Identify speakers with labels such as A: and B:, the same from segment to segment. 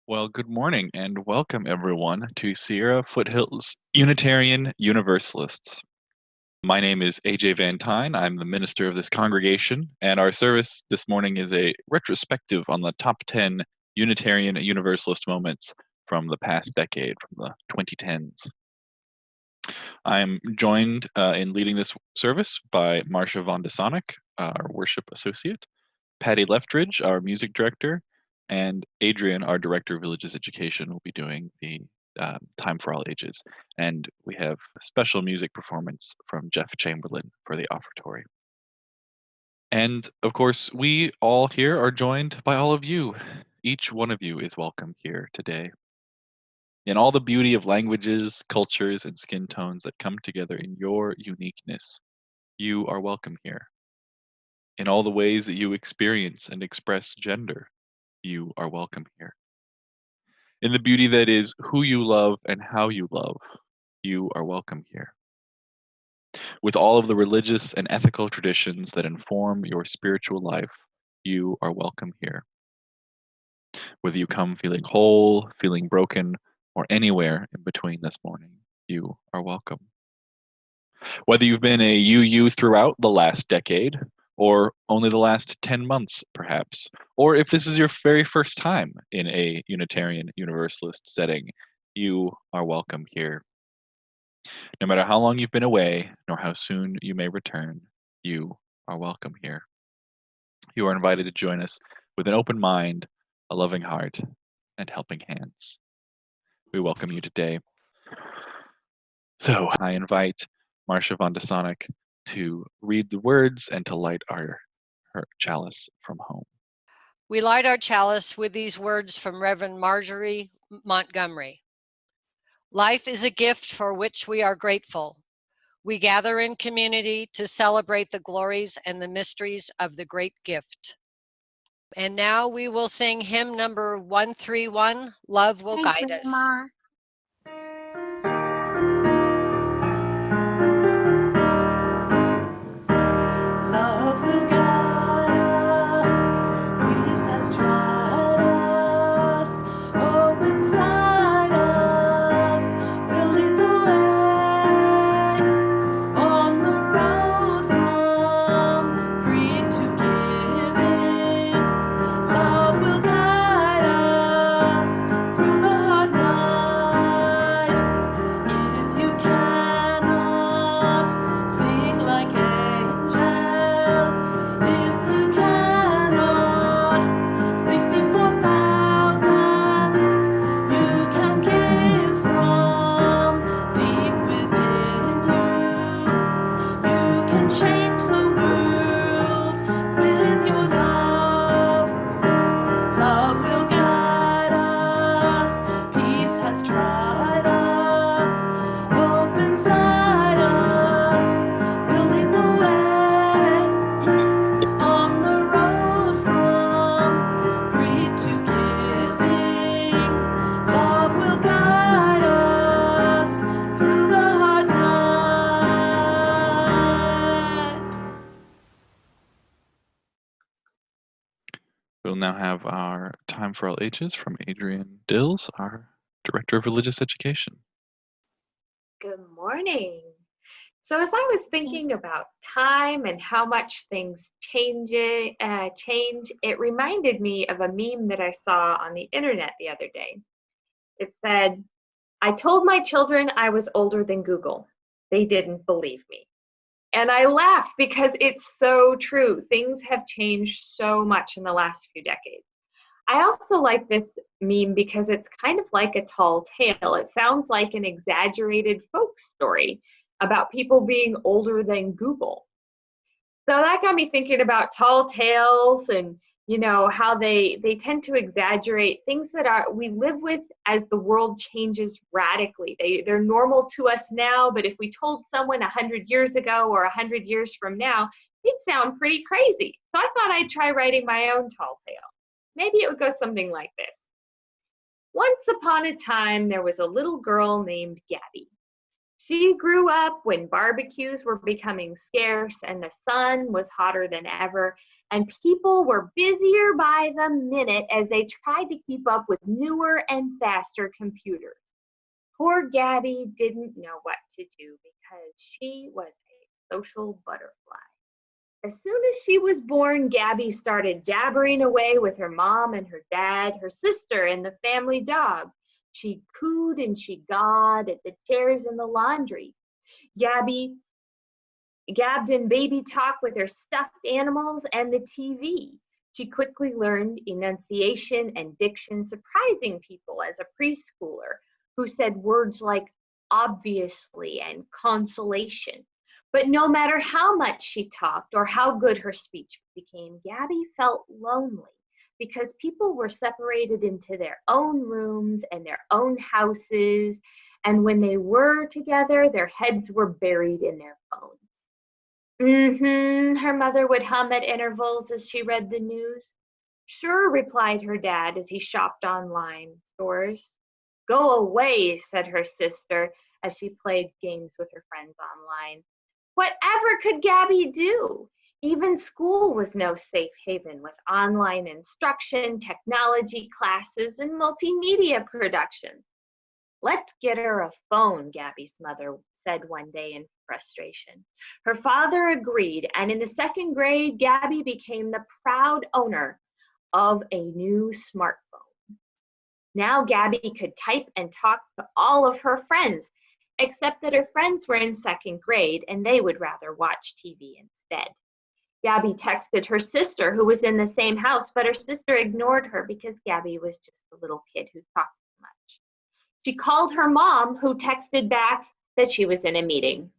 A: Well, good morning and welcome everyone to Sierra Foothills Unitarian Universalists. My name is AJ Van Tyne. I'm the minister of this congregation, and our service this morning is a retrospective on the top 10 Unitarian Universalist moments from the past decade, from the 2010s. I'm joined in leading this service by Marcia Von de Sonic, our worship associate, Patty Leftridge, our music director, and Adrian, our director of religious education, will be doing the Time for All Ages. And we have a special music performance from Jeff Chamberlain for the offertory. And of course, we all here are joined by all of you. Each one of you is welcome here today. In all the beauty of languages, cultures, and skin tones that come together in your uniqueness, you are welcome here. In all the ways that you experience and express gender, you are welcome here. In the beauty that is who you love and how you love, you are welcome here. With all of the religious and ethical traditions that inform your spiritual life, you are welcome here. Whether you come feeling whole, feeling broken, or anywhere in between this morning, you are welcome. Whether you've been a UU throughout the last decade, or only the last 10 months, perhaps, or if this is your very first time in a Unitarian Universalist setting, you are welcome here. No matter how long you've been away, nor how soon you may return, you are welcome here. You are invited to join us with an open mind, a loving heart, and helping hands. We welcome you today. So I invite Marcia Von de Sonic to read the words and to light her chalice from home.
B: We light our chalice with these words from Reverend Marjorie Montgomery. Life is a gift for which we are grateful. We gather in community to celebrate the glories and the mysteries of the great gift. And now we will sing hymn number 131, Love Will Guide Us.
C: Ma. Love will guide us, peace has tried us, hope inside us will lead the way on the road from creed to giving. Love will guide us through the hard night. If you cannot sing like angels, if you cannot speak before thousands, you can give from deep within you. You can change the world with your love. Love will guide us, peace has tried us, hope inside us will lead the way on the road from greed to giving. Love will guide us through the hard night.
A: We'll now have our Time for All Ages from Adrian Dills, our Director of Religious Education.
D: Good morning. So as I was thinking about time and how much things change, it reminded me of a meme that I saw on the internet the other day. It said, "I told my children I was older than Google. They didn't believe me." And I laughed because it's so true. Things have changed so much in the last few decades. I also like this meme because it's kind of like a tall tale. It sounds like an exaggerated folk story about people being older than Google. So that got me thinking about tall tales and, you know, how they tend to exaggerate things that we live with as the world changes radically. They're normal to us now, but if we told someone 100 years ago or 100 years from now, it'd sound pretty crazy. So I thought I'd try writing my own tall tale. Maybe it would go something like this. Once upon a time, there was a little girl named Gabby. She grew up when barbecues were becoming scarce and the sun was hotter than ever, and people were busier by the minute as they tried to keep up with newer and faster computers. Poor Gabby didn't know what to do because she was a social butterfly. As soon as she was born, Gabby started jabbering away with her mom and her dad, her sister, and the family dog. She cooed and she gawed at the chairs in the laundry. Gabby gabbed in baby talk with her stuffed animals and the TV. She quickly learned enunciation and diction, surprising people as a preschooler who said words like obviously and consolation. But no matter how much she talked or how good her speech became, Gabby felt lonely because people were separated into their own rooms and their own houses. And when they were together, their heads were buried in their phones. Her mother would hum at intervals as she read the news. Sure, replied her dad as he shopped online stores. Go away, said her sister as she played games with her friends online. Whatever could Gabby do? Even school was no safe haven with online instruction, technology classes, and multimedia productions. Let's get her a phone, Gabby's mother said one day in frustration. Her father agreed, and in the second grade, Gabby became the proud owner of a new smartphone. Now Gabby could type and talk to all of her friends, except that her friends were in second grade and they would rather watch TV instead. Gabby texted her sister who was in the same house, but her sister ignored her because Gabby was just a little kid who talked too much. She called her mom, who texted back that she was in a meeting.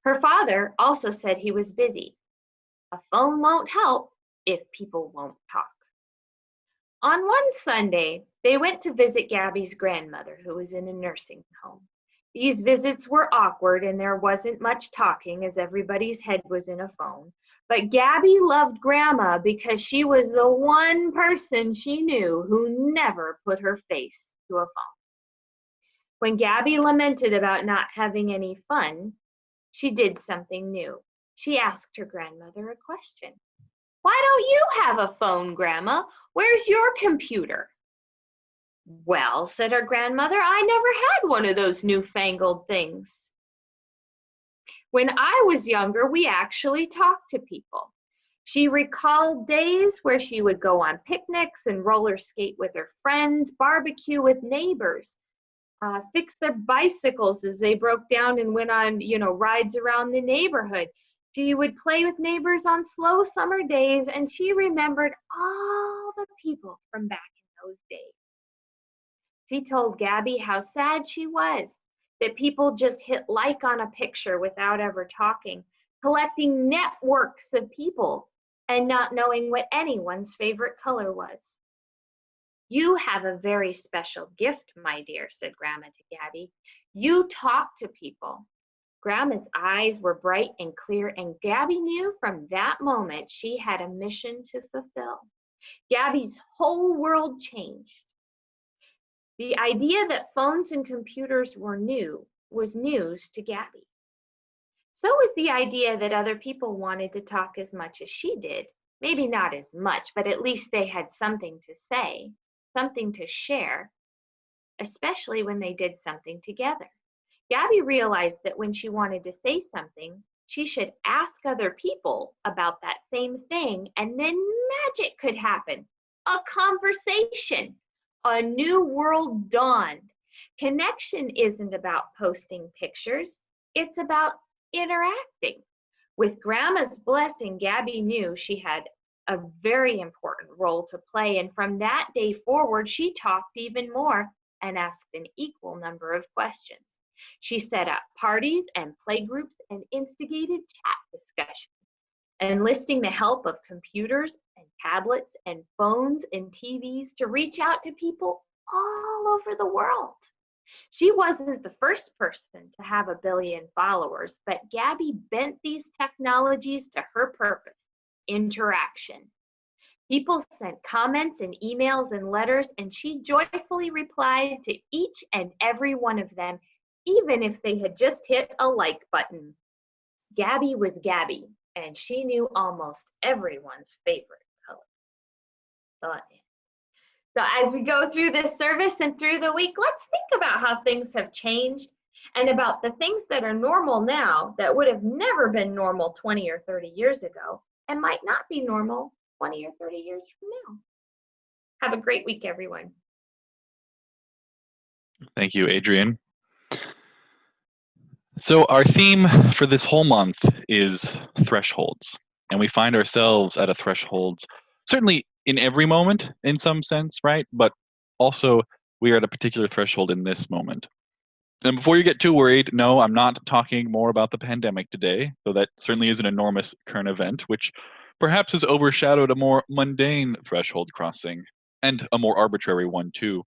D: Her father also said he was busy. A phone won't help if people won't talk. On one Sunday, they went to visit Gabby's grandmother, who was in a nursing home. These visits were awkward and there wasn't much talking as everybody's head was in a phone. But Gabby loved Grandma because she was the one person she knew who never put her face to a phone. When Gabby lamented about not having any fun, she did something new. She asked her grandmother a question. Why don't you have a phone, Grandma? Where's your computer? Well, said her grandmother, I never had one of those newfangled things. When I was younger, we actually talked to people. She recalled days where she would go on picnics and roller skate with her friends, barbecue with neighbors, fix their bicycles as they broke down and went on, rides around the neighborhood. She would play with neighbors on slow summer days, and she remembered all the people from back in those days. She told Gabby how sad she was that people just hit like on a picture without ever talking, collecting networks of people and not knowing what anyone's favorite color was. You have a very special gift, my dear, said Grandma to Gabby. You talk to people. Grandma's eyes were bright and clear, and Gabby knew from that moment she had a mission to fulfill. Gabby's whole world changed. The idea that phones and computers were new was news to Gabby. So was the idea that other people wanted to talk as much as she did. Maybe not as much, but at least they had something to say, something to share, especially when they did something together. Gabby realized that when she wanted to say something, she should ask other people about that same thing, and then magic could happen. A conversation. A new world dawned. Connection isn't about posting pictures. It's about interacting. With Grandma's blessing, Gabby knew she had a very important role to play, and from that day forward, she talked even more and asked an equal number of questions. She set up parties and playgroups and instigated chat discussions, enlisting the help of computers and tablets and phones and TVs to reach out to people all over the world. She wasn't the first person to have 1 billion followers, but Gabby bent these technologies to her purpose, interaction. People sent comments and emails and letters, and she joyfully replied to each and every one of them, even if they had just hit a like button. Gabby was Gabby, and she knew almost everyone's favorite color. Thought. So as we go through this service and through the week, let's think about how things have changed and about the things that are normal now that would have never been normal 20 or 30 years ago and might not be normal 20 or 30 years from now. Have a great week, everyone.
A: Thank you, Adrian. So our theme for this whole month is thresholds, and we find ourselves at a threshold, certainly in every moment in some sense, right? But also we are at a particular threshold in this moment. And before you get too worried, no, I'm not talking more about the pandemic today, though that certainly is an enormous current event, which perhaps has overshadowed a more mundane threshold crossing, and a more arbitrary one too.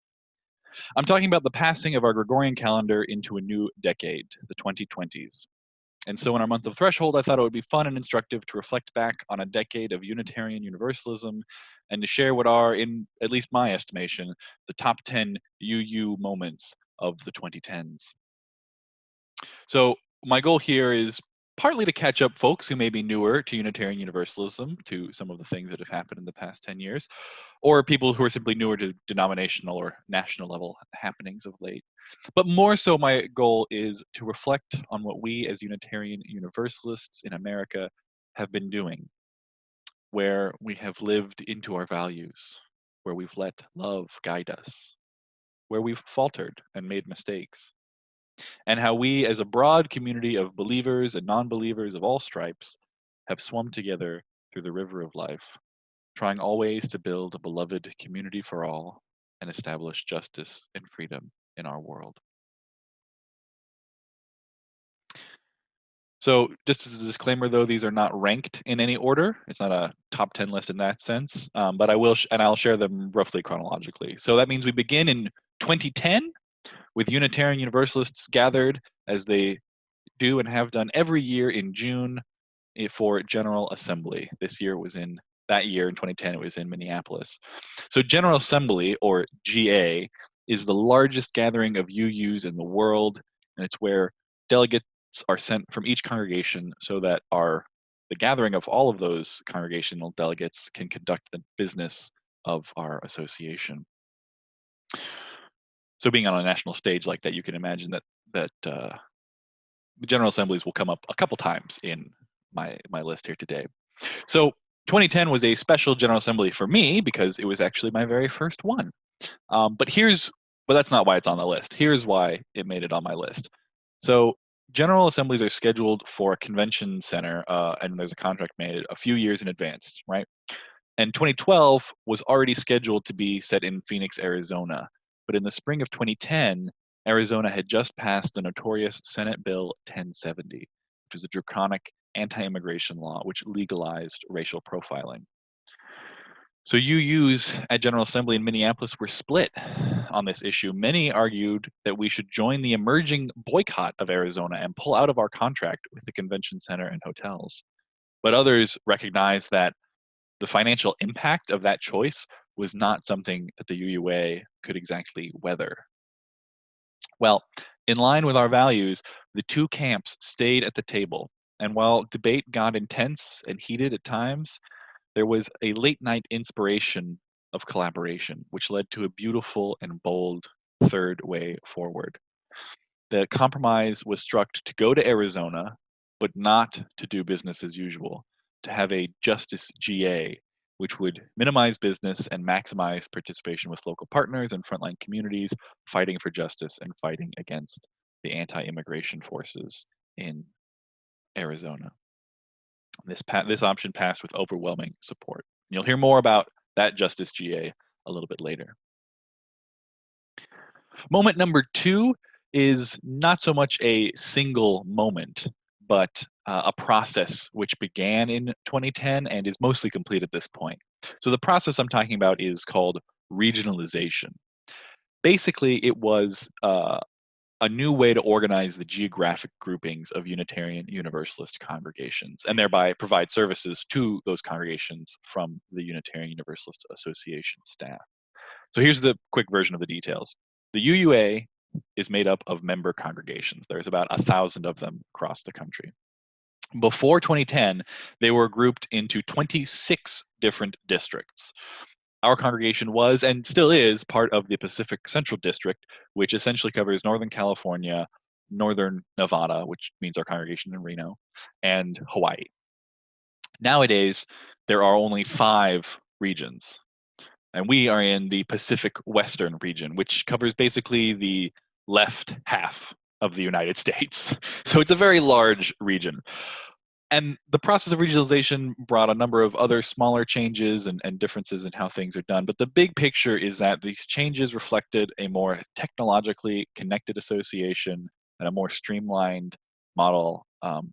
A: I'm talking about the passing of our Gregorian calendar into a new decade, the 2020s. And so in our month of threshold, I thought it would be fun and instructive to reflect back on a decade of Unitarian Universalism and to share what are, in at least my estimation, the top 10 UU moments of the 2010s. So my goal here is partly to catch up folks who may be newer to Unitarian Universalism, to some of the things that have happened in the past 10 years, or people who are simply newer to denominational or national level happenings of late. But more so, my goal is to reflect on what we as Unitarian Universalists in America have been doing, where we have lived into our values, where we've let love guide us, where we've faltered and made mistakes, and how we as a broad community of believers and non-believers of all stripes have swum together through the river of life, trying always to build a beloved community for all and establish justice and freedom in our world. So just as a disclaimer, though, these are not ranked in any order. It's not a top 10 list in that sense, but I will, and I'll share them roughly chronologically. So that means we begin in 2010 with Unitarian Universalists gathered, as they do and have done every year in June, for General Assembly. That year in 2010, it was in Minneapolis. So General Assembly, or GA, is the largest gathering of UUs in the world, and it's where delegates are sent from each congregation so that the gathering of all of those congregational delegates can conduct the business of our association. So being on a national stage like that, you can imagine that the General Assemblies will come up a couple times in my list here today. So 2010 was a special General Assembly for me because it was actually my very first one. But that's not why it's on the list. Here's why it made it on my list. So General Assemblies are scheduled for a convention center, and there's a contract made a few years in advance, right? And 2012 was already scheduled to be set in Phoenix, Arizona. But in the spring of 2010, Arizona had just passed the notorious Senate Bill 1070, which was a draconic anti-immigration law which legalized racial profiling. So UUs at General Assembly in Minneapolis were split on this issue. Many argued that we should join the emerging boycott of Arizona and pull out of our contract with the convention center and hotels. But others recognized that the financial impact of that choice was not something that the UUA could exactly weather. Well, in line with our values, the two camps stayed at the table, and while debate got intense and heated at times, there was a late night inspiration of collaboration, which led to a beautiful and bold third way forward. The compromise was struck to go to Arizona, but not to do business as usual, to have a Justice GA, which would minimize business and maximize participation with local partners and frontline communities fighting for justice and fighting against the anti-immigration forces in Arizona. This option passed with overwhelming support. You'll hear more about that Justice GA a little bit later. Moment number 2 is not so much a single moment, but a process which began in 2010 and is mostly complete at this point. So the process I'm talking about is called regionalization. Basically, it was a new way to organize the geographic groupings of Unitarian Universalist congregations and thereby provide services to those congregations from the Unitarian Universalist Association staff. So here's the quick version of the details. The UUA is made up of member congregations. There's about 1,000 of them across the country. Before 2010, they were grouped into 26 different districts. Our congregation was and still is part of the Pacific Central District, which essentially covers Northern California, Northern Nevada, which means our congregation in Reno, and Hawaii. Nowadays, there are only 5 regions, and we are in the Pacific Western region, which covers basically the left half of the United States. So it's a very large region. And the process of regionalization brought a number of other smaller changes and differences in how things are done. But the big picture is that these changes reflected a more technologically connected association and a more streamlined model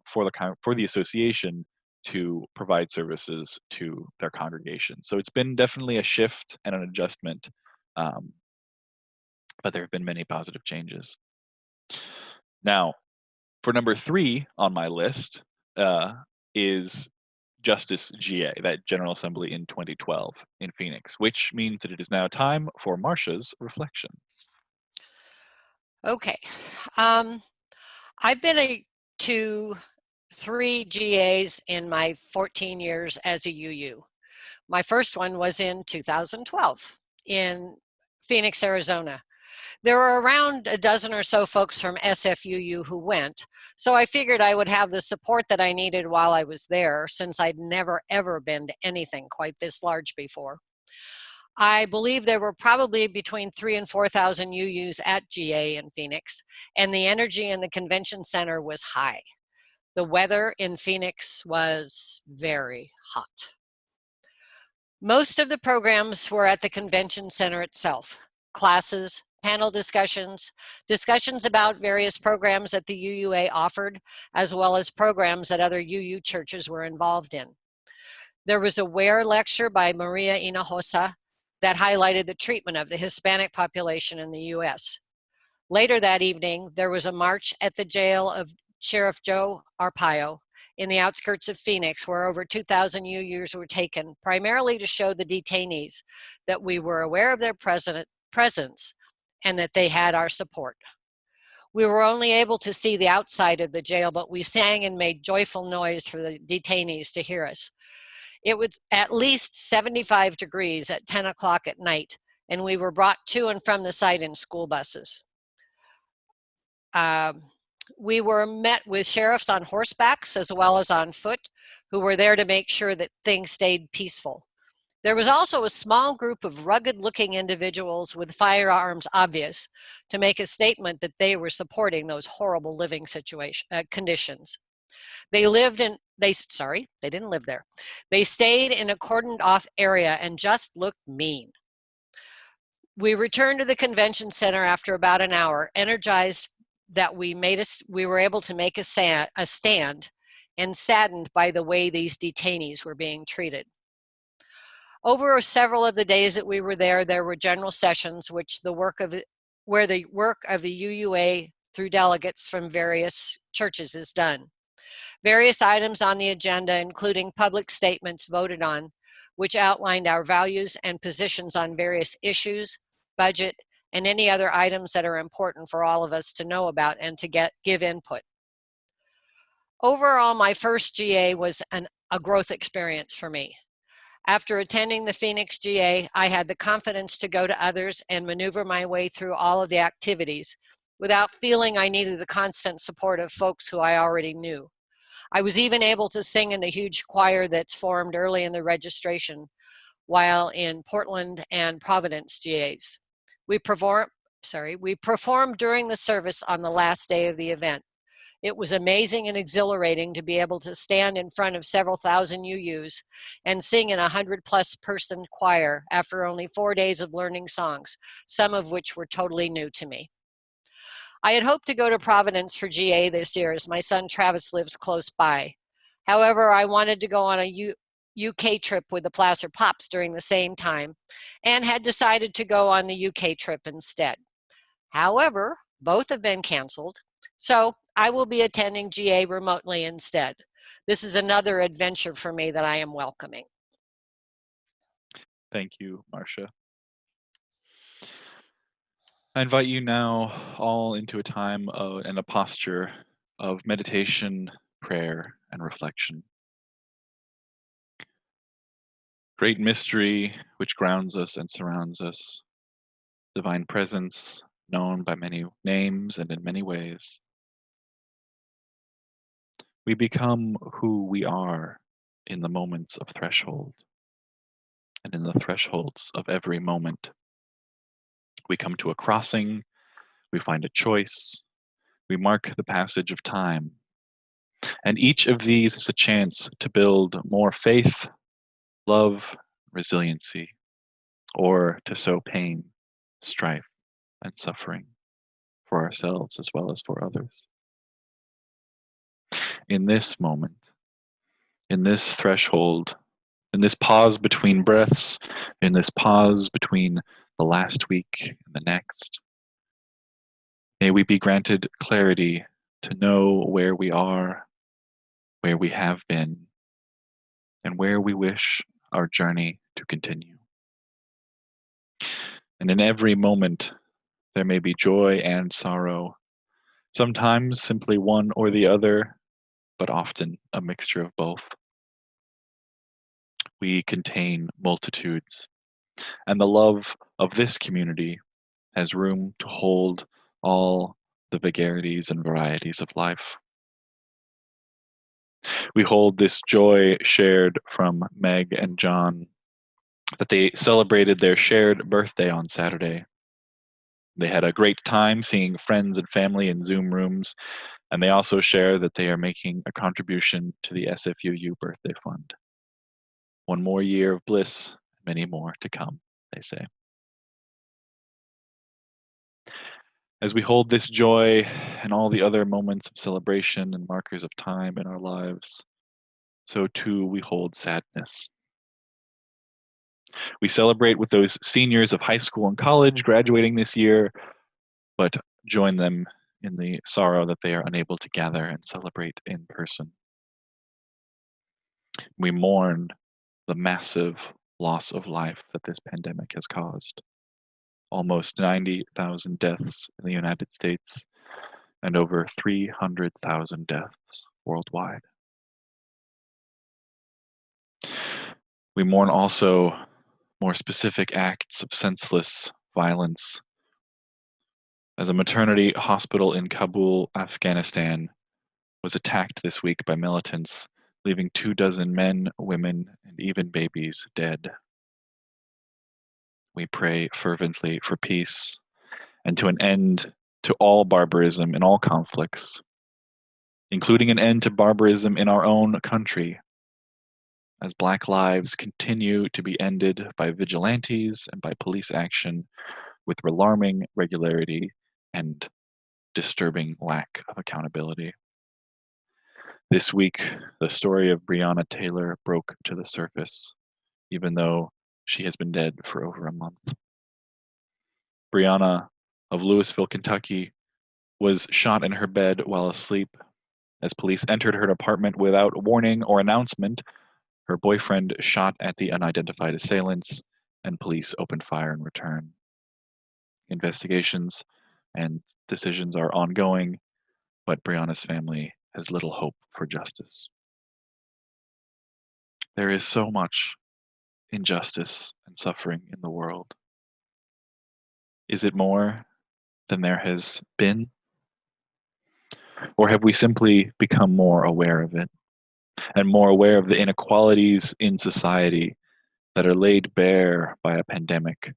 A: for the association to provide services to their congregation. So it's been definitely a shift and an adjustment, but there have been many positive changes. Now, for number 3 on my list, is Justice GA, that General Assembly in 2012 in Phoenix, which means that it is now time for Marcia's reflection.
B: Okay. I've been to 3 GAs in my 14 years as a UU. My first one was in 2012 in Phoenix, Arizona. There were around a dozen or so folks from SFUU who went, so I figured I would have the support that I needed while I was there, since I'd never ever been to anything quite this large before. I believe there were probably between 3,000 and 4,000 UUs at GA in Phoenix, and the energy in the convention center was high. The weather in Phoenix was very hot. Most of the programs were at the convention center itself: classes, panel discussions, discussions about various programs that the UUA offered, as well as programs that other UU churches were involved in. There was a WARE lecture by Maria Hinojosa that highlighted the treatment of the Hispanic population in the US. Later that evening, there was a march at the jail of Sheriff Joe Arpaio in the outskirts of Phoenix, where over 2,000 UUs were taken, primarily to show the detainees that we were aware of their presence and that they had our support. We were only able to see the outside of the jail, but we sang and made joyful noise for the detainees to hear us. It was at least 75 degrees at 10 o'clock at night, and we were brought to and from the site in school buses. We were met with sheriffs on horsebacks as well as on foot, who were there to make sure that things stayed peaceful. There was also a small group of rugged-looking individuals with firearms obvious to make a statement that they were supporting those horrible living conditions. They didn't live there. They stayed in a cordoned-off area and just looked mean. We returned to the convention center after about an hour, energized that we were able to make a stand, and saddened by the way these detainees were being treated. Over several of the days that we were there, there were general sessions where the work of the UUA through delegates from various churches is done. Various items on the agenda, including public statements voted on, which outlined our values and positions on various issues, budget, and any other items that are important for all of us to know about and to give input. Overall, my first GA was a growth experience for me. After attending the Phoenix GA, I had the confidence to go to others and maneuver my way through all of the activities without feeling I needed the constant support of folks who I already knew. I was even able to sing in the huge choir that's formed early in the registration while in Portland and Providence GAs. We performed during the service on the last day of the event. It was amazing and exhilarating to be able to stand in front of several thousand UUs and sing in a 100+ person choir after only 4 days of learning songs, some of which were totally new to me. I had hoped to go to Providence for GA this year, as my son Travis lives close by. However, I wanted to go on a UK trip with the Placer Pops during the same time and had decided to go on the UK trip instead. However, both have been canceled, so I will be attending GA remotely instead. This is another adventure for me that I am welcoming.
A: Thank you, Marcia. I invite you now all into a time and a posture of meditation, prayer and reflection. Great mystery which grounds us and surrounds us, divine presence known by many names and in many ways. We become who we are in the moments of threshold and in the thresholds of every moment. We come to a crossing, we find a choice, we mark the passage of time. And each of these is a chance to build more faith, love, resiliency, or to sow pain, strife, and suffering for ourselves as well as for others. In this moment, in this threshold, in this pause between breaths, in this pause between the last week and the next, may we be granted clarity to know where we are, where we have been, and where we wish our journey to continue. And in every moment, there may be joy and sorrow, sometimes simply one or the other, but often a mixture of both. We contain multitudes, and the love of this community has room to hold all the vagaries and varieties of life. We hold this joy shared from Meg and John, that they celebrated their shared birthday on Saturday. They had a great time seeing friends and family in Zoom rooms, and they also share that they are making a contribution to the SFUU Birthday Fund. One more year of bliss, many more to come, they say. As we hold this joy and all the other moments of celebration and markers of time in our lives, so too we hold sadness. We celebrate with those seniors of high school and college graduating this year, but join them in the sorrow that they are unable to gather and celebrate in person. We mourn the massive loss of life that this pandemic has caused. Almost 90,000 deaths in the United States and over 300,000 deaths worldwide. We mourn also more specific acts of senseless violence. As a maternity hospital in Kabul, Afghanistan, was attacked this week by militants, leaving 24 men, women, and even babies dead. We pray fervently for peace and to an end to all barbarism in all conflicts, including an end to barbarism in our own country, as Black lives continue to be ended by vigilantes and by police action with alarming regularity and disturbing lack of accountability. This week, the story of Brianna Taylor broke to the surface, even though she has been dead for over a month. Brianna of Louisville, Kentucky, was shot in her bed while asleep. As police entered her apartment without warning or announcement, her boyfriend shot at the unidentified assailants, and police opened fire in return. Investigations and decisions are ongoing, but Brianna's family has little hope for justice. There is so much injustice and suffering in the world. Is it more than there has been? Or have we simply become more aware of it and more aware of the inequalities in society that are laid bare by a pandemic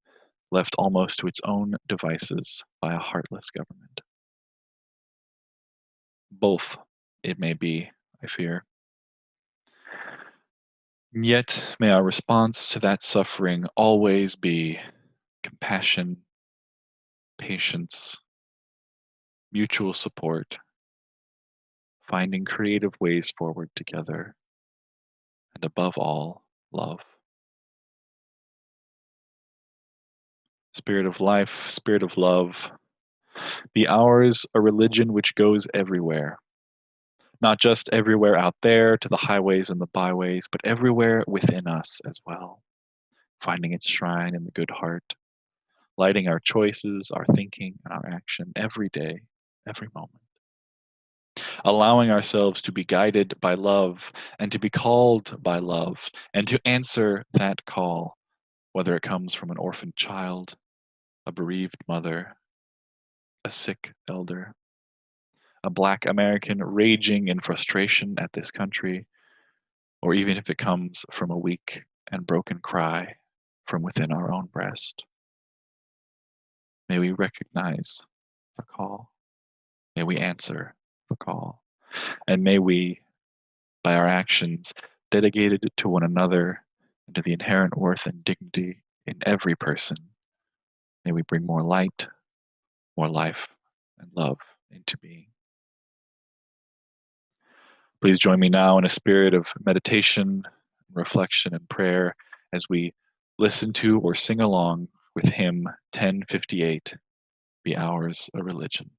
A: left almost to its own devices by a heartless government? Both, it may be, I fear. Yet may our response to that suffering always be compassion, patience, mutual support, finding creative ways forward together, and above all, love. Spirit of life, spirit of love, be ours a religion which goes everywhere. Not just everywhere out there to the highways and the byways, but everywhere within us as well, finding its shrine in the good heart, lighting our choices, our thinking, and our action every day, every moment. allowing ourselves to be guided by love and to be called by love and to answer that call, whether it comes from an orphaned child, a bereaved mother, a sick elder, a Black American raging in frustration at this country, or even if it comes from a weak and broken cry from within our own breast. May we recognize the call. May we answer the call. And may we, by our actions, dedicated to one another and to the inherent worth and dignity in every person, may we bring more light, more life, and love into being. Please join me now in a spirit of meditation, reflection, and prayer as we listen to or sing along with hymn 1058, Be Ours a Religion.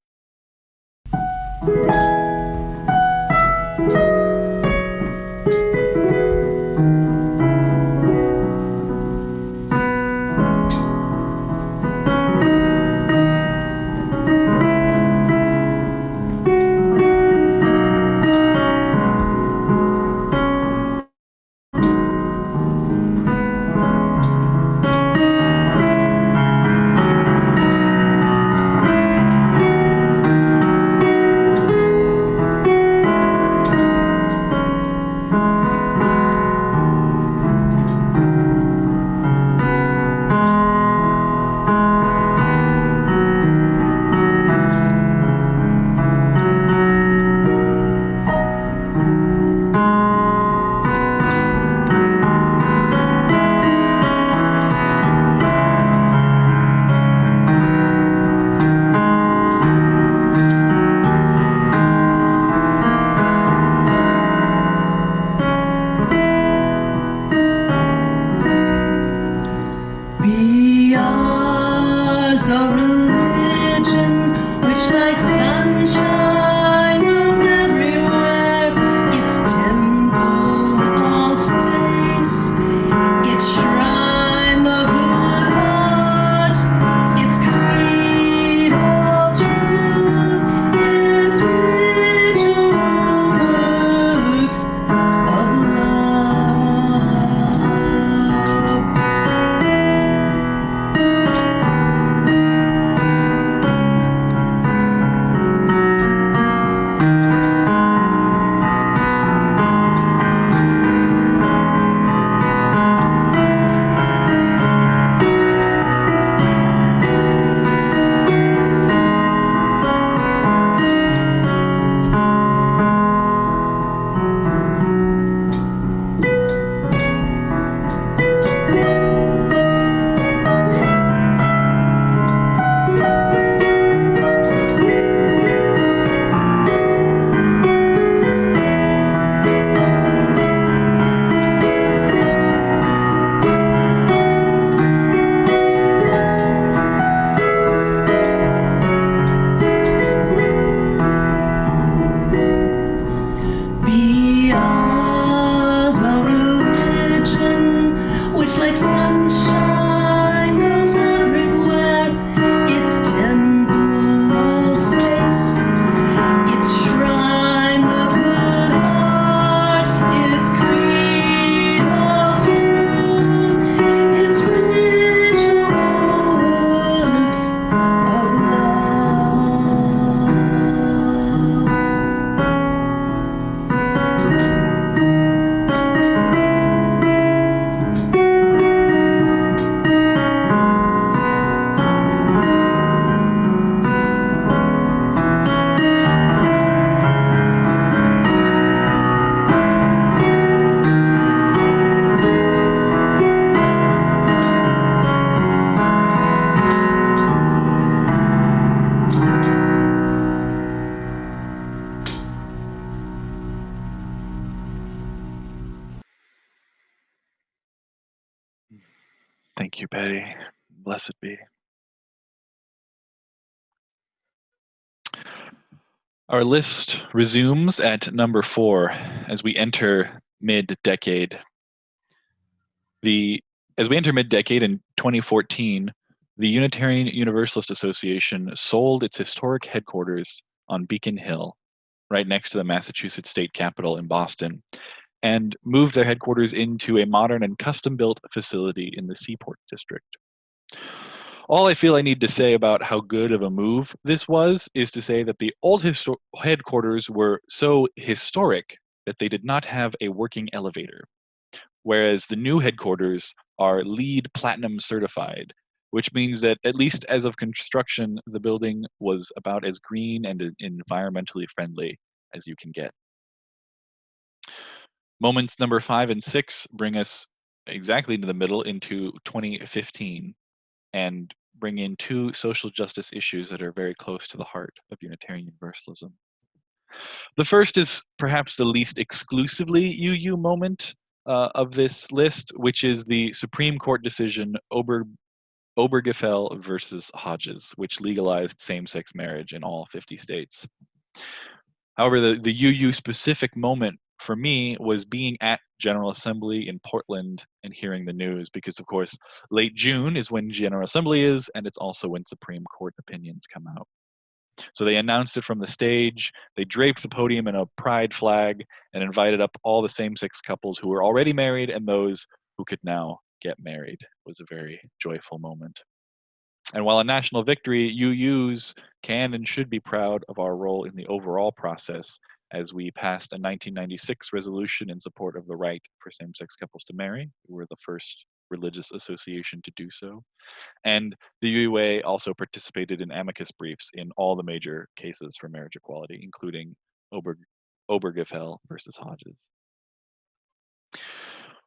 A: Thank you, Betty. Blessed be. Our list resumes at number 4 as we enter mid-decade. As we enter mid-decade in 2014, the Unitarian Universalist Association sold its historic headquarters on Beacon Hill right next to the Massachusetts state capitol in Boston, and moved their headquarters into a modern and custom-built facility in the Seaport District. All I feel I need to say about how good of a move this was is to say that the old headquarters were so historic that they did not have a working elevator, whereas the new headquarters are LEED Platinum certified, which means that at least as of construction, the building was about as green and environmentally friendly as you can get. Moments number 5 and 6 bring us exactly into the middle into 2015 and bring in two social justice issues that are very close to the heart of Unitarian Universalism. The first is perhaps the least exclusively UU moment of this list, which is the Supreme Court decision Obergefell versus Hodges, which legalized same-sex marriage in all 50 states. However, the UU specific moment for me was being at General Assembly in Portland and hearing the news, because of course late June is when General Assembly is, and it's also when Supreme Court opinions come out. So they announced it from the stage, they draped the podium in a pride flag, and invited up all the same-sex couples who were already married and those who could now get married. It was a very joyful moment. And while a national victory, UUs can and should be proud of our role in the overall process, as we passed a 1996 resolution in support of the right for same-sex couples to marry. We were the first religious association to do so. And the UUA also participated in amicus briefs in all the major cases for marriage equality, including Obergefell versus Hodges.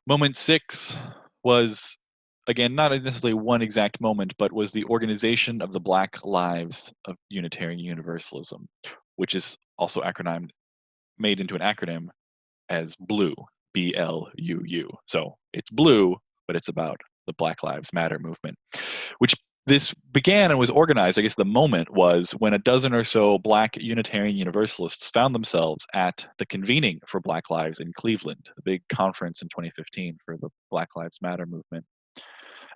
A: Moment 6 was, again, not necessarily one exact moment, but was the organization of the Black Lives of Unitarian Universalism, which is also made into an acronym as BLUU, B-L-U-U. So it's blue, but it's about the Black Lives Matter movement, which this began and was organized. I guess the moment was when a dozen or so Black Unitarian Universalists found themselves at the convening for Black Lives in Cleveland, a big conference in 2015 for the Black Lives Matter movement.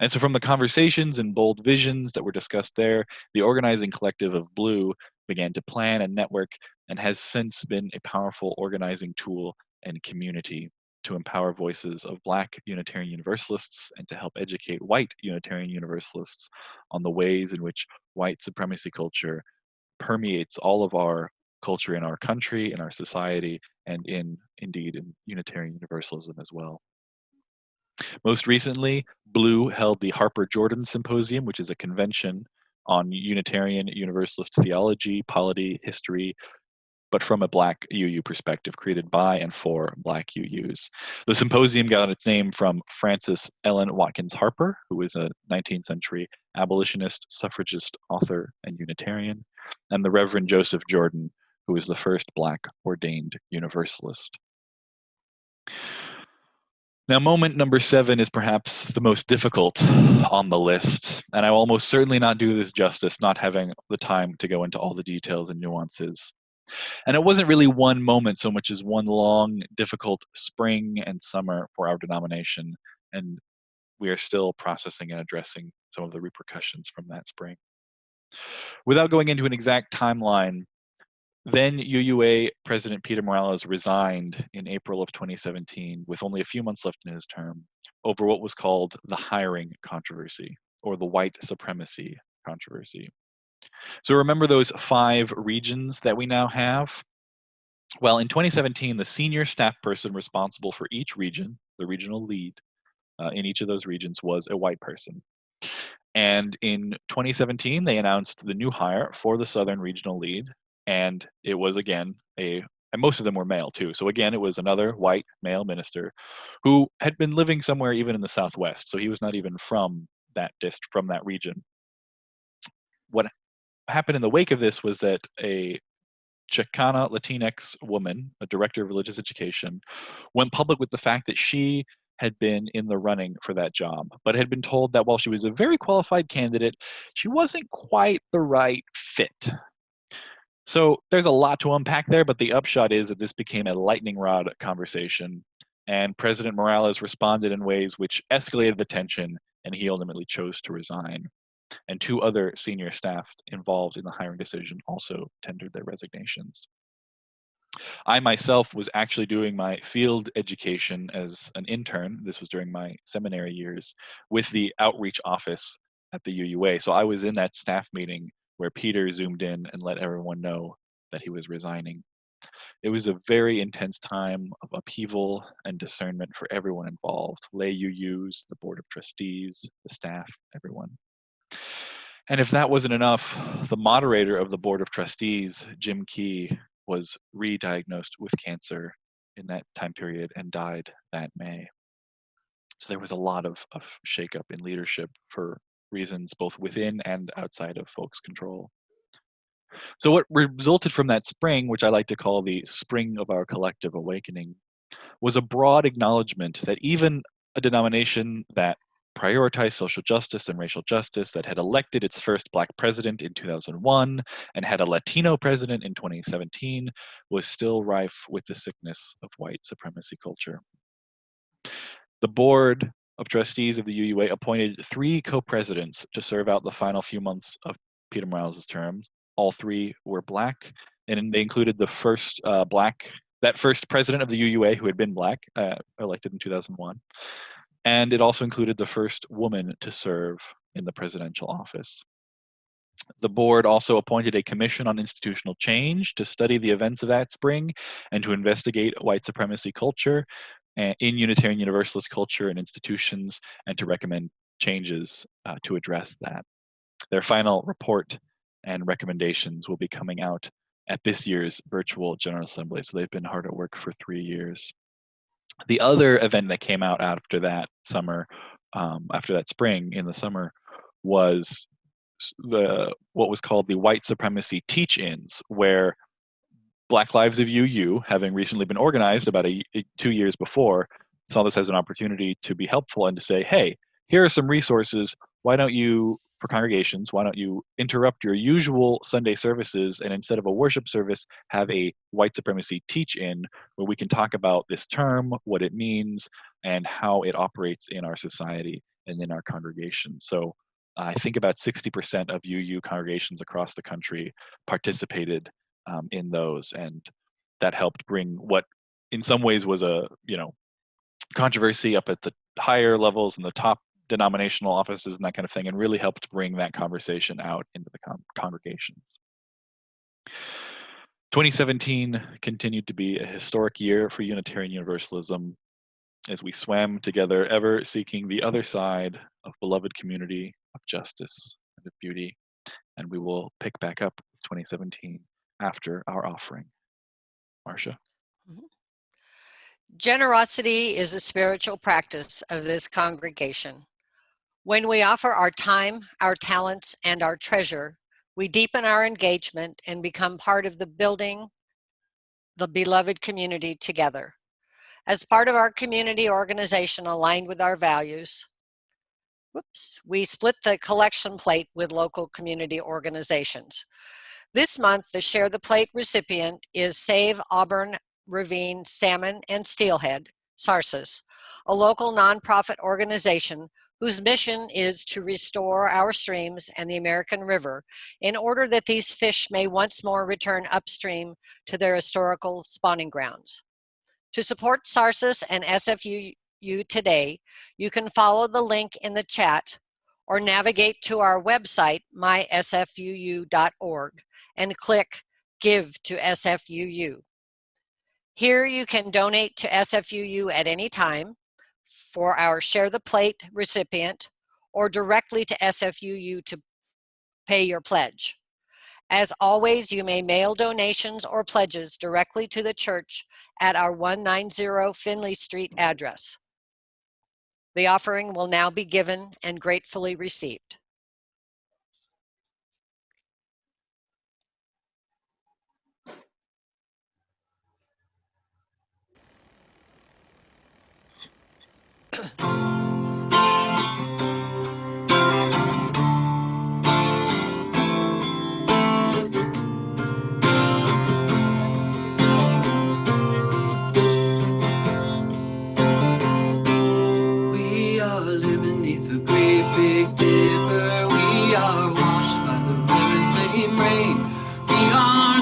A: And so from the conversations and bold visions that were discussed there, the organizing collective of BLUU began to plan and network, and has since been a powerful organizing tool and community to empower voices of Black Unitarian Universalists and to help educate white Unitarian Universalists on the ways in which white supremacy culture permeates all of our culture in our country, in our society, and indeed in Unitarian Universalism as well. Most recently, BLUU held the Harper Jordan Symposium, which is a convention on Unitarian Universalist theology, polity, history, but from a Black UU perspective, created by and for Black UUs. The symposium got its name from Frances Ellen Watkins Harper, who was a 19th century abolitionist, suffragist, author, and Unitarian, and the Reverend Joseph Jordan, who was the first Black ordained Universalist. Now, moment number 7 is perhaps the most difficult on the list, and I will almost certainly not do this justice, not having the time to go into all the details and nuances. And it wasn't really one moment so much as one long, difficult spring and summer for our denomination, and we are still processing and addressing some of the repercussions from that spring. Without going into an exact timeline, then UUA President Peter Morales resigned in April of 2017 with only a few months left in his term over what was called the hiring controversy, or the white supremacy controversy. So remember those 5 regions that we now have? Well, in 2017, the senior staff person responsible for each region, the regional lead in each of those regions, was a white person. And in 2017, they announced the new hire for the Southern Regional Lead, and it was again and most of them were male too. So again, it was another white male minister who had been living somewhere even in the Southwest. So he was not even from that region. What happened in the wake of this was that a Chicana Latinx woman, a director of religious education, went public with the fact that she had been in the running for that job, but had been told that while she was a very qualified candidate, she wasn't quite the right fit. So there's a lot to unpack there, but the upshot is that this became a lightning rod conversation, and President Morales responded in ways which escalated the tension, and he ultimately chose to resign. And 2 other senior staff involved in the hiring decision also tendered their resignations. I myself was actually doing my field education as an intern. This was during my seminary years with the outreach office at the UUA. So I was in that staff meeting where Peter zoomed in and let everyone know that he was resigning. It was a very intense time of upheaval and discernment for everyone involved, lay UUs, the board of trustees, the staff, everyone. And if that wasn't enough, the moderator of the board of trustees, Jim Key, was re-diagnosed with cancer in that time period and died that May. So there was a lot of shakeup in leadership for reasons both within and outside of folks' control. So what resulted from that spring, which I like to call the spring of our collective awakening, was a broad acknowledgement that even a denomination that prioritized social justice and racial justice, that had elected its first Black president in 2001 and had a Latino president in 2017, was still rife with the sickness of white supremacy culture. The board of trustees of the UUA appointed 3 co-presidents to serve out the final few months of Peter Morales' term. All 3 were Black, and they included the first that first president of the UUA who had been Black, elected in 2001. And it also included the first woman to serve in the presidential office. The board also appointed a commission on institutional change to study the events of that spring and to investigate white supremacy culture in Unitarian Universalist culture and institutions, and to recommend changes to address that. Their final report and recommendations will be coming out at this year's virtual General Assembly. So they've been hard at work for 3 years. The other event that came out after that summer, after that spring in the summer, was what was called the White Supremacy Teach-Ins, where Black Lives of UU, having recently been organized about 2 years before, saw this as an opportunity to be helpful and to say, hey, here are some resources. Why don't you, for congregations, why don't you interrupt your usual Sunday services and instead of a worship service, have a white supremacy teach-in where we can talk about this term, what it means, and how it operates in our society and in our congregation. So I think about 60% of UU congregations across the country participated in those, and that helped bring what in some ways was a controversy up at the higher levels and the top denominational offices and that kind of thing, and really helped bring that conversation out into the congregations. 2017 continued to be a historic year for Unitarian Universalism as we swam together, ever seeking the other side of beloved community, of justice, and of beauty. And we will pick back up 2017 after our offering. Marcia?
B: Generosity is a spiritual practice of this congregation. When we offer our time, our talents, and our treasure, we deepen our engagement and become part of the building the beloved community together. As part of our community organization aligned with our values, we split the collection plate with local community organizations. This month, the Share the Plate recipient is Save Auburn Ravine Salmon and Steelhead, SARSIS, a local nonprofit organization whose mission is to restore our streams and the American River in order that these fish may once more return upstream to their historical spawning grounds. To support SARSIS and SFUU today, you can follow the link in the chat or navigate to our website, mysfuu.org, and click Give to SFUU. Here you can donate to SFUU at any time for our Share the Plate recipient or directly to SFUU to pay your pledge. As always, you may mail donations or pledges directly to the church at our 190 Finley Street address. The offering will now be given and gratefully received.
C: We are living neath a great big dipper.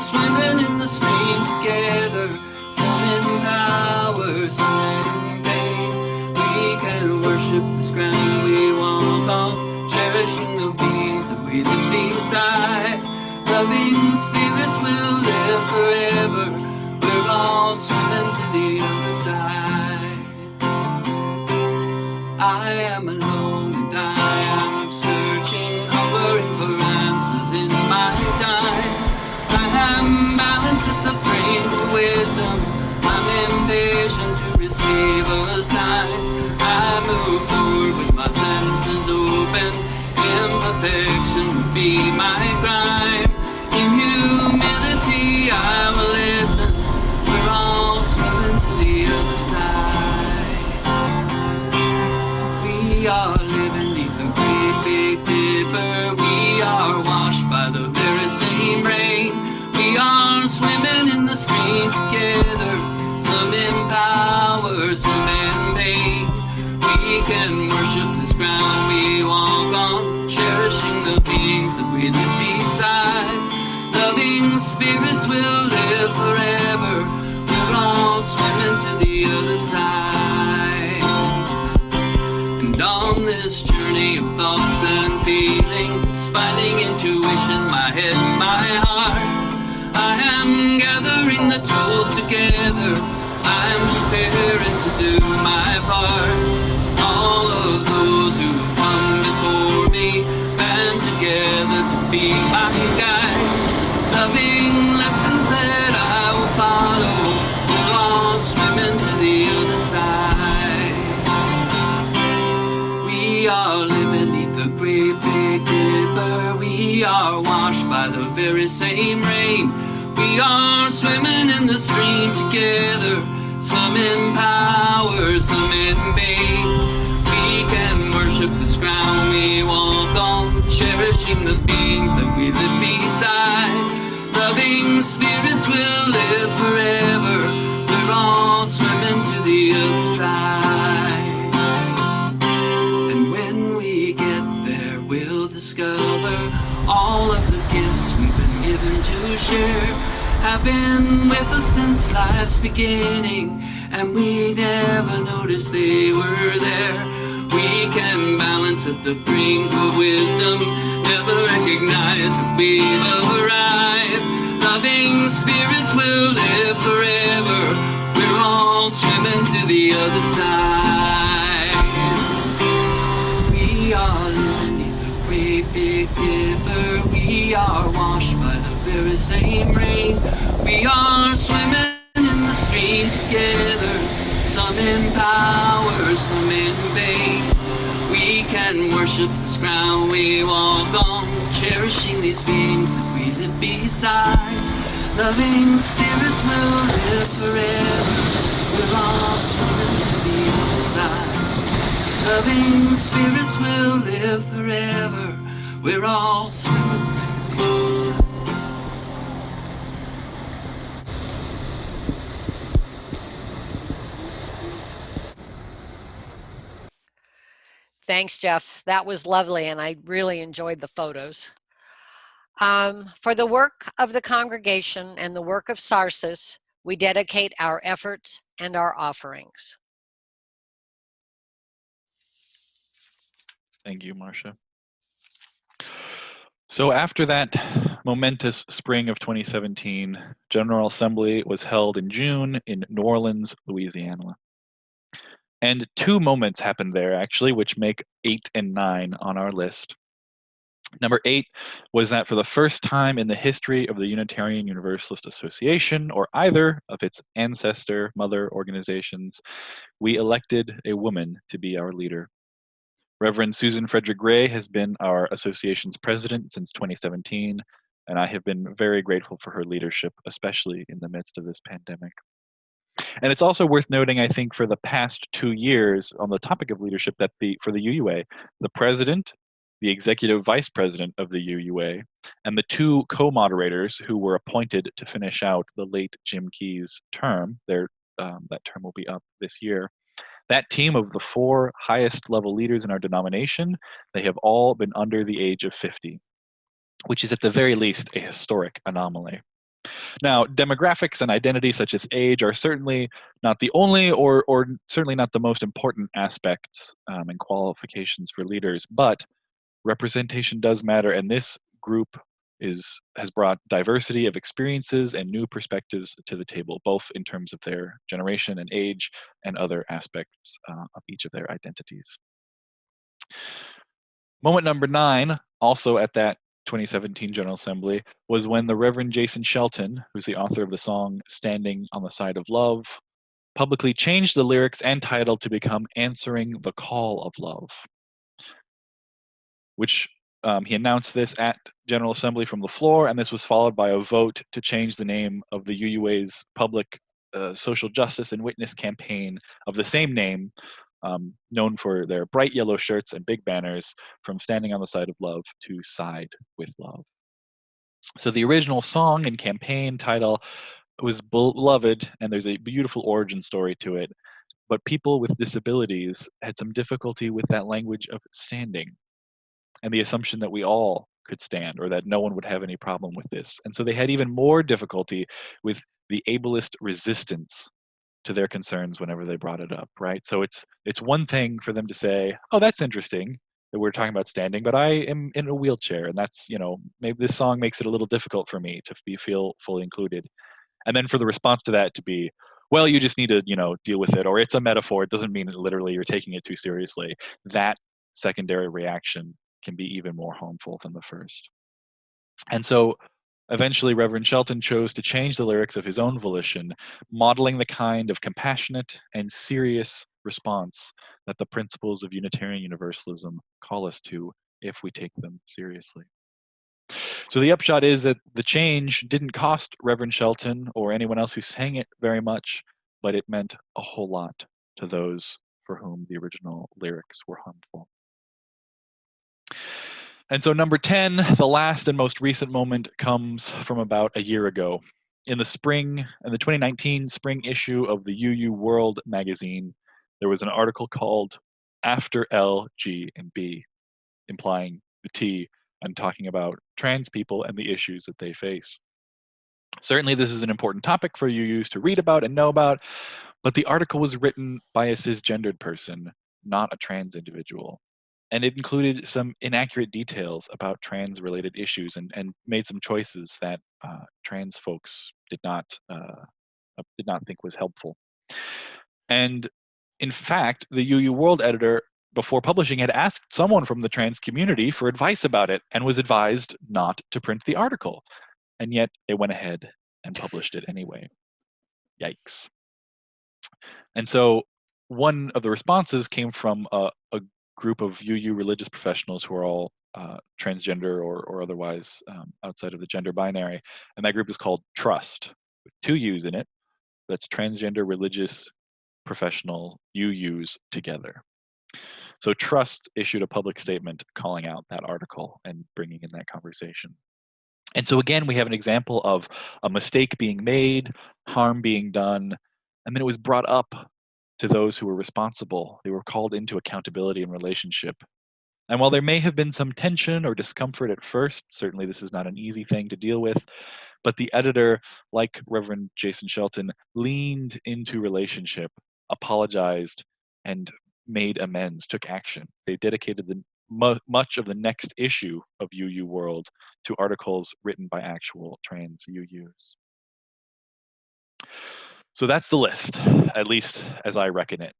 E: are swimming in the stream together, some in power, some in pain. We can worship this ground we walk on, cherishing the beings that we live beside. Loving spirits will live forever. We're all swimming to the other side. I am alone and I am searching, hovering for answers in my time. I am balanced at the brink of wisdom. I'm impatient to receive a sign. I move forward with my senses open. Imperfection would be my crime. In humility I will listen. We're all swimming to the other side. We are living beneath the great big dipper. We are washed by the very same rain. We are swimming in the stream together, some in power, some in pain. We can worship this ground we walk on, cherishing the beings that we live beside. Loving spirits will live forever. We're all swimming to the other side. And on this journey of thoughts and feelings, finding intuition, my head and my heart, I am gathering the tools together. I am preparing to do my part. All of those who come before me band together to be my guides. Loving lessons that I will follow. We're all swimming to the other side. We are living beneath the great big dipper. We are washed by the very same rain. We are swimming in the stream together, some in power, some in pain. We can worship this ground we walk on, cherishing the beings that we live beside. Loving spirits will live forever. We're all swimming to the other side. And when we get there, we'll discover all of the gifts we've been given to share have been with us since life's beginning, and we never noticed they were there. We can balance at the brink of wisdom, never recognize that we've arrived. Loving spirits will live forever. We're all swimming to the other side. We are living beneath the great big dipper. We are washed by the very same rain. We are swimming in the stream together, some in power, some in pain. We can worship this ground we walk on, cherishing these beings that we live beside. Loving spirits will live forever. We're all swimming to the other side. Loving spirits will live forever. We're all swimming to the other side.
B: Thanks, Jeff. That was lovely, and I really enjoyed the photos. For the work of the congregation and the work of Sarsis, we dedicate our efforts and our offerings.
A: Thank you, Marcia. So after that momentous spring of 2017, General Assembly was held in June in New Orleans, Louisiana. And two moments happened there, actually, which make 8 and 9 on our list. Number 8 was that for the first time in the history of the Unitarian Universalist Association, or either of its ancestor mother organizations, we elected a woman to be our leader. Reverend Susan Frederick Gray has been our association's president since 2017, and I have been very grateful for her leadership, especially in the midst of this pandemic. And it's also worth noting, I think, for the past 2 years on the topic of leadership, that for the UUA, the president, the executive vice president of the UUA, and the 2 co-moderators who were appointed to finish out the late Jim Key's term, that term will be up this year. That team of the 4 highest level leaders in our denomination, they have all been under the age of 50, which is at the very least a historic anomaly. Now, demographics and identity such as age are certainly not the only or certainly not the most important aspects and qualifications for leaders, but representation does matter, and this group has brought diversity of experiences and new perspectives to the table, both in terms of their generation and age and other aspects of each of their identities. Moment number 9, also at that 2017 General Assembly, was when the Reverend Jason Shelton, who's the author of the song Standing on the Side of Love, publicly changed the lyrics and title to become Answering the Call of Love, which he announced this at General Assembly from the floor, and this was followed by a vote to change the name of the UUA's public social justice and witness campaign of the same name, known for their bright yellow shirts and big banners, from Standing on the Side of Love to Side with Love. So the original song and campaign title was beloved, and there's a beautiful origin story to it, but people with disabilities had some difficulty with that language of standing and the assumption that we all could stand or that no one would have any problem with this. And so they had even more difficulty with the ableist resistance to their concerns whenever they brought it up, right? So it's one thing for them to say, oh, that's interesting that we're talking about standing, but I am in a wheelchair, and that's, maybe this song makes it a little difficult for me to feel fully included. And then for the response to that to be, well, you just need to, deal with it, or it's a metaphor, it doesn't mean that literally you're taking it too seriously. That secondary reaction can be even more harmful than the first. And so eventually, Reverend Shelton chose to change the lyrics of his own volition, modeling the kind of compassionate and serious response that the principles of Unitarian Universalism call us to if we take them seriously. So the upshot is that the change didn't cost Reverend Shelton or anyone else who sang it very much, but it meant a whole lot to those for whom the original lyrics were harmful. And so number 10, the last and most recent moment, comes from about a year ago. In the 2019 spring issue of the UU World magazine, there was an article called After L, G, and B, implying the T, and talking about trans people and the issues that they face. Certainly this is an important topic for UUs to read about and know about, but the article was written by a cisgendered person, not a trans individual. And it included some inaccurate details about trans-related issues and made some choices that trans folks did not think was helpful. And in fact, the UU World editor, before publishing, had asked someone from the trans community for advice about it and was advised not to print the article. And yet they went ahead and published it anyway. Yikes. And so one of the responses came from a group of UU religious professionals who are all transgender or otherwise outside of the gender binary. And that group is called Trust, with 2 U's in it. That's Transgender Religious Professional UUs together. So Trust issued a public statement calling out that article and bringing in that conversation. And so again, we have an example of a mistake being made, harm being done, and then it was brought up to those who were responsible. They were called into accountability and relationship. And while there may have been some tension or discomfort at first, certainly this is not an easy thing to deal with, but the editor, like Reverend Jason Shelton, leaned into relationship, apologized, and made amends, took action. They dedicated much of the next issue of UU World to articles written by actual trans UUs. So that's the list, at least as I reckon it.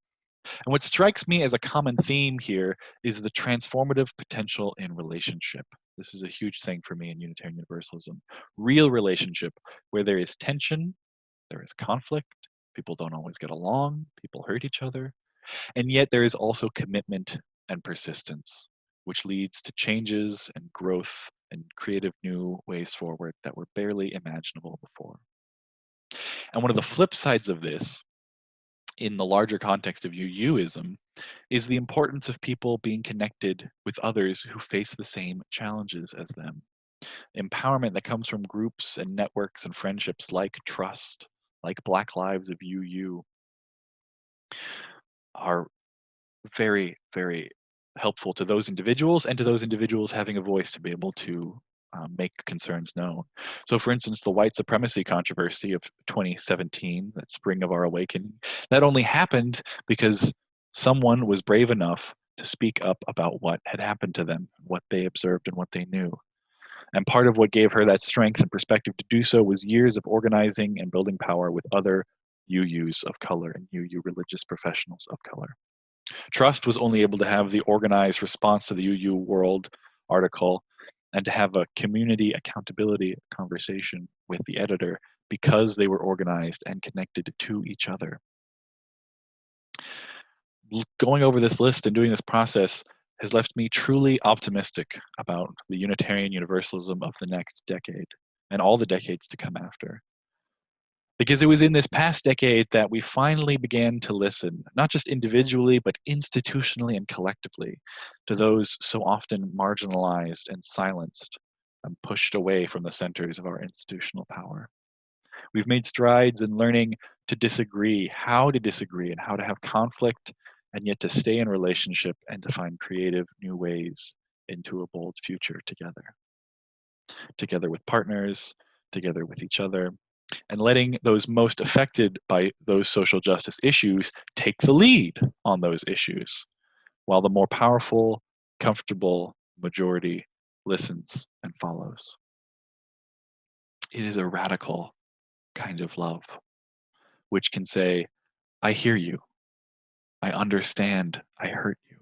A: And what strikes me as a common theme here is the transformative potential in relationship. This is a huge thing for me in Unitarian Universalism. Real relationship, where there is tension, there is conflict, people don't always get along, people hurt each other, and yet there is also commitment and persistence, which leads to changes and growth and creative new ways forward that were barely imaginable before. And one of the flip sides of this, in the larger context of UUism, is the importance of people being connected with others who face the same challenges as them. Empowerment that comes from groups and networks and friendships like Trust, like Black Lives of UU, are very, very helpful to those individuals and to those individuals having a voice to be able to make concerns known. So for instance, the white supremacy controversy of 2017, that spring of our awakening, that only happened because someone was brave enough to speak up about what had happened to them, what they observed and what they knew. And part of what gave her that strength and perspective to do so was years of organizing and building power with other UUs of color and UU religious professionals of color. Trust was only able to have the organized response to the UU World article and to have a community accountability conversation with the editor because they were organized and connected to each other. Going over this list and doing this process has left me truly optimistic about the Unitarian Universalism of the next decade and all the decades to come after. Because it was in this past decade that we finally began to listen, not just individually, but institutionally and collectively, to those so often marginalized and silenced and pushed away from the centers of our institutional power. We've made strides in learning to disagree, how to disagree, and how to have conflict, and yet to stay in relationship and to find creative new ways into a bold future together. Together with partners, together with each other, and letting those most affected by those social justice issues take the lead on those issues, while the more powerful, comfortable majority listens and follows. It is a radical kind of love, which can say, I hear you, I understand, I hurt you.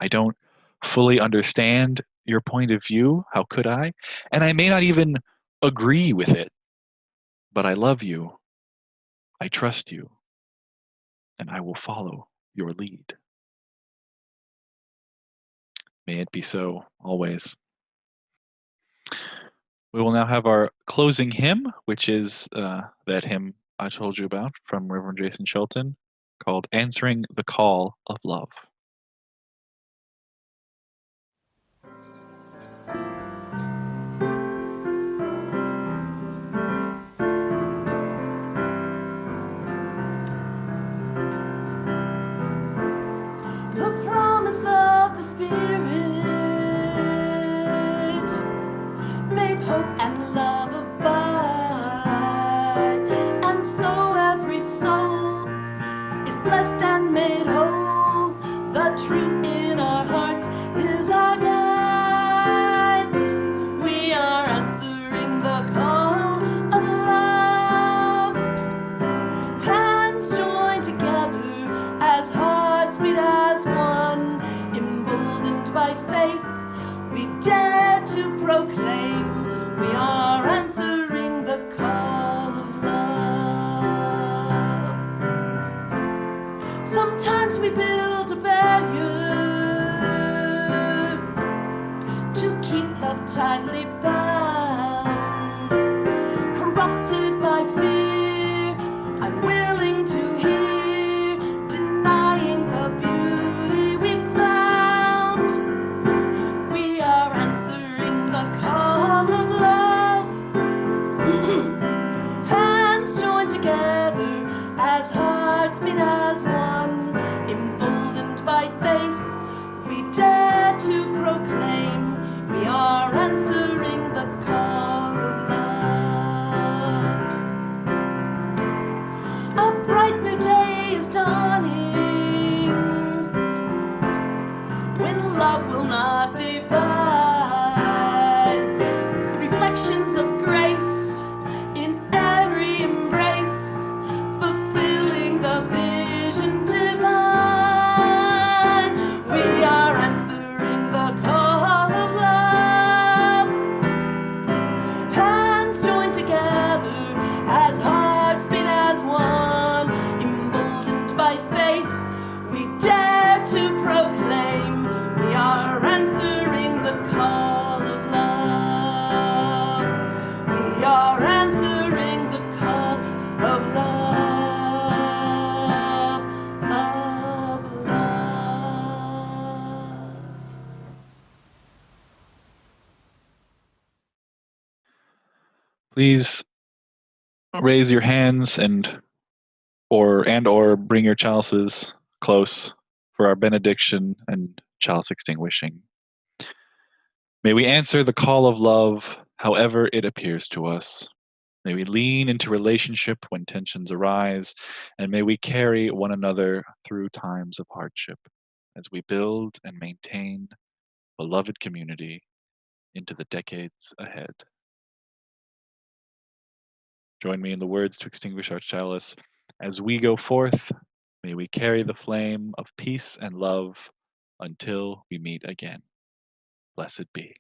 A: I don't fully understand your point of view, how could I? And I may not even agree with it, but I love you, I trust you, and I will follow your lead. May it be so always. We will now have our closing hymn, which is that hymn I told you about from Reverend Jason Shelton, called Answering the Call of Love.
C: The promise of the Spirit, faith, hope, and love abide, and so every soul is blessed and made whole. The truth in our hearts is our guide. We are answering the call of love. Hands joined together as hearts beat as one. Emboldened by faith, we dare to proclaim we are answering the call of love. Sometimes we build a barrier to keep love tightly bound, corrupted by fear, unwilling to hear, denying the beauty we found. We are answering the call of love. Hands joined together as hearts beat as one. Emboldened by faith, we dare to proclaim we are answering the call of love. A bright new day is dawning, when love will not divide. Reflections of grace in every embrace, fulfilling the vision divine. We are answering the call of love. Hands joined together as hearts beat as one. Emboldened by faith, we dare to proclaim we are answering the call of love. We are answering the call of love, of love.
A: Please raise your hands and or bring your chalices close for our benediction and chalice extinguishing. May we answer the call of love however it appears to us. May we lean into relationship when tensions arise, and may we carry one another through times of hardship as we build and maintain beloved community into the decades ahead. Join me in the words to extinguish our chalice. As we go forth, may we carry the flame of peace and love until we meet again. Blessed be.